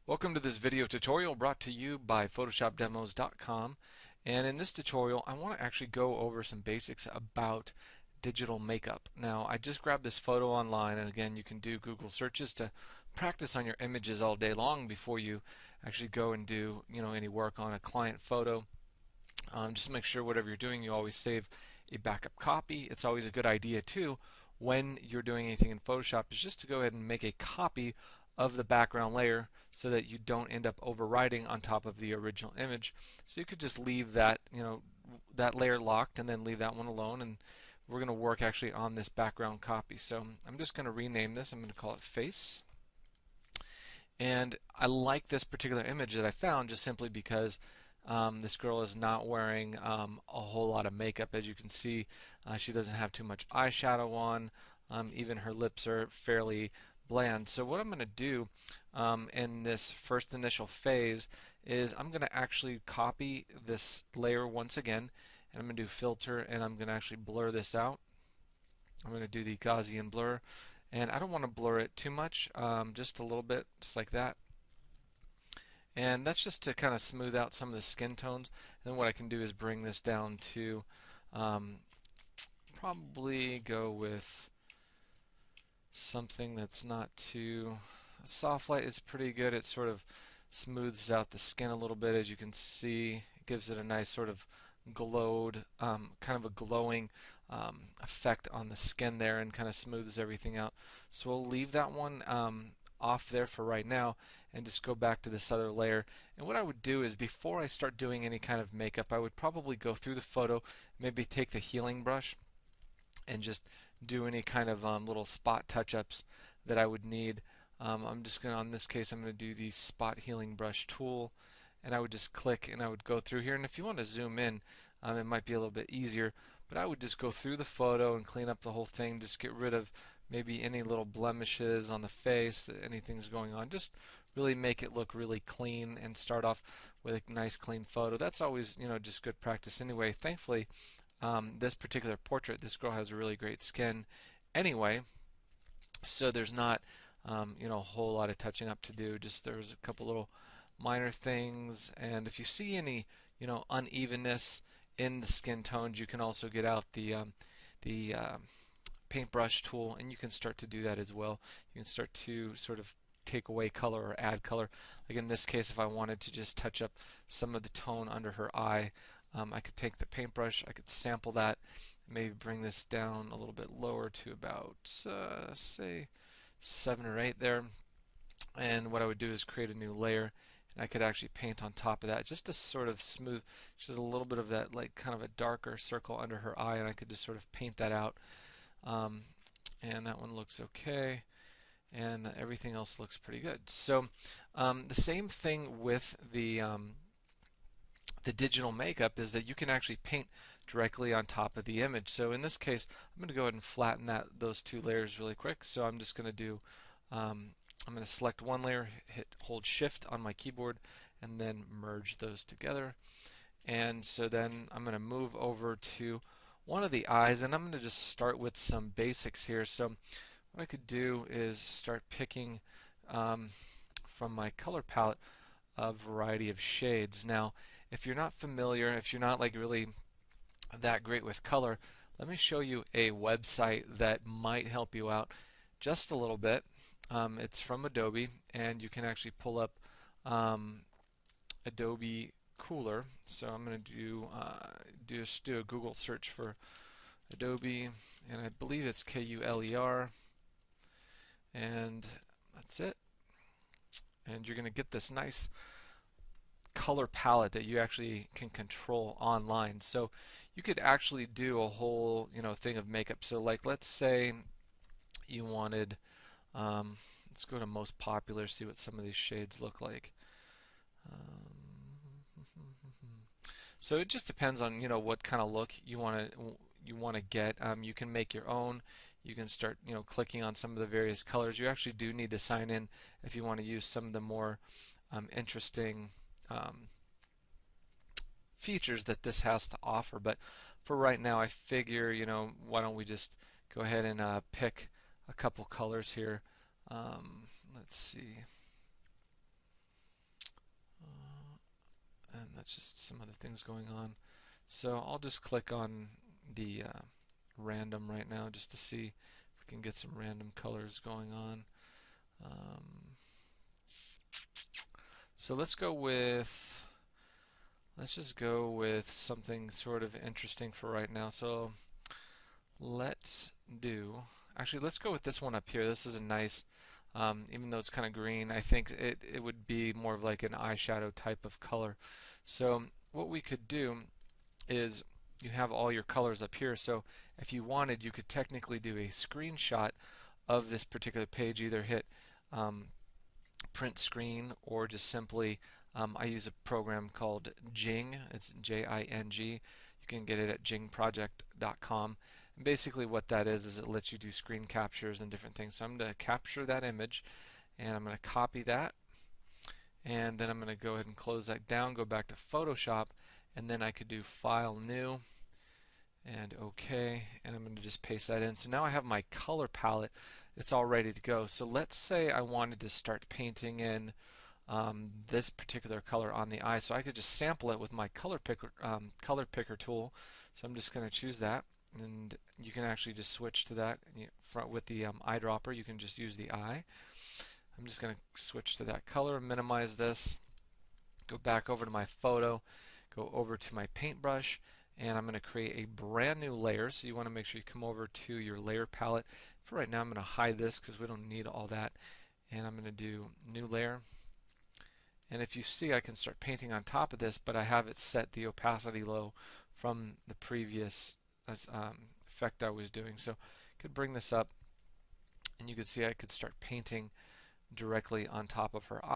Welcome to this video tutorial brought to you by PhotoshopDemos.com, and in this tutorial I want to actually go over some basics about digital makeup. Now I just grabbed this photo online, and again you can do Google searches to practice on your images all day long before you actually go and do any work on a client photo. Just make sure whatever you're doing you always save a backup copy. It's always a good idea too when you're doing anything in Photoshop is just to go ahead and make a copy of the background layer so that you don't end up overwriting on top of the original image. So you could just leave that, that layer locked and then leave that one alone, and we're going to work actually on this background copy. So I'm just going to rename this. I'm going to call it face. And I like this particular image that I found just simply because this girl is not wearing a whole lot of makeup. As you can see, she doesn't have too much eyeshadow on. Even her lips are fairly bland. So what I'm going to do in this first initial phase is I'm going to actually copy this layer once again, and I'm going to do filter, and I'm going to actually blur this out. I'm going to do the Gaussian blur, and I don't want to blur it too much, just a little bit, just like that. And that's just to kind of smooth out some of the skin tones. And then what I can do is bring this down to um, probably go with something that's not too soft light. Is pretty good. It sort of smooths out the skin a little bit, as you can see. It gives it a nice sort of glowed, kind of a glowing effect on the skin there, and kind of smooths everything out. So we'll leave that one off there for right now and just go back to this other layer. And what I would do is before I start doing any kind of makeup, I would probably go through the photo, maybe take the healing brush and just do any kind of little spot touch-ups that I would need. I'm just going to, on this case, I'm going to do the spot healing brush tool, and I would just click and I would go through here. And if you want to zoom in, it might be a little bit easier, but I would just go through the photo and clean up the whole thing, just get rid of maybe any little blemishes on the face, anything's going on. Just really make it look really clean and start off with a nice clean photo. That's always, just good practice anyway. Thankfully, this particular portrait, this girl has really great skin anyway, so there's not, a whole lot of touching up to do. Just there's a couple little minor things, and if you see any, unevenness in the skin tones, you can also get out the paintbrush tool, and you can start to do that as well. You can start to sort of take away color or add color. Like in this case, if I wanted to just touch up some of the tone under her eye, I could take the paintbrush, I could sample that, maybe bring this down a little bit lower to about, say, 7 or 8 there. And what I would do is create a new layer, and I could actually paint on top of that just to sort of smooth, just a little bit of that, like kind of a darker circle under her eye, and I could just sort of paint that out. Um, and that one looks okay, and everything else looks pretty good. So the same thing with the digital makeup is that you can actually paint directly on top of the image. So in this case, I'm going to go ahead and flatten those two layers really quick. So I'm just going to do, I'm going to select one layer, hold Shift on my keyboard, and then merge those together. And so then I'm going to move over to one of the eyes, and I'm going to just start with some basics here. So what I could do is start picking from my color palette a variety of shades. Now, if you're not familiar, if you're not like really that great with color, let me show you a website that might help you out just a little bit. It's from Adobe, and you can actually pull up Adobe Cooler. So I'm going to just do a Google search for Adobe, and I believe it's Kuler, and that's it. And you're going to get this nice color palette that you actually can control online. So you could actually do a whole thing of makeup. So like let's say you wanted, let's go to most popular, see what some of these shades look like. So it just depends on what kind of look you want to get. You can make your own. You can start clicking on some of the various colors. You actually do need to sign in if you want to use some of the more interesting features that this has to offer. But for right now, I figure, why don't we just go ahead and pick a couple colors here. Let's see. that's just some other things going on. So I'll just click on the random right now just to see if we can get some random colors going on. So let's just go with something sort of interesting for right now. So let's do, actually let's go with this one up here. This is a nice, even though it's kind of green, I think it would be more of like an eyeshadow type of color. So what we could do is you have all your colors up here. So if you wanted, you could technically do a screenshot of this particular page, either hit print screen or just simply I use a program called Jing. It's Jing. You can get it at jingproject.com. And basically what that is it lets you do screen captures and different things. So I'm going to capture that image and I'm going to copy that, and then I'm going to go ahead and close that down, go back to Photoshop, and then I could do File, New, and OK, and I'm going to just paste that in. So now I have my color palette. It's all ready to go. So let's say I wanted to start painting in this particular color on the eye. So I could just sample it with my color picker tool. So I'm just going to choose that, and you can actually just switch to that. With the eyedropper, you can just use the eye. I'm just going to switch to that color, minimize this, go back over to my photo, go over to my paintbrush, and I'm going to create a brand new layer. So you want to make sure you come over to your layer palette. For right now, I'm going to hide this because we don't need all that. And I'm going to do new layer. And if you see, I can start painting on top of this, but I have it set the opacity low from the previous effect I was doing. So I could bring this up, and you can see I could start painting directly on top of her eye.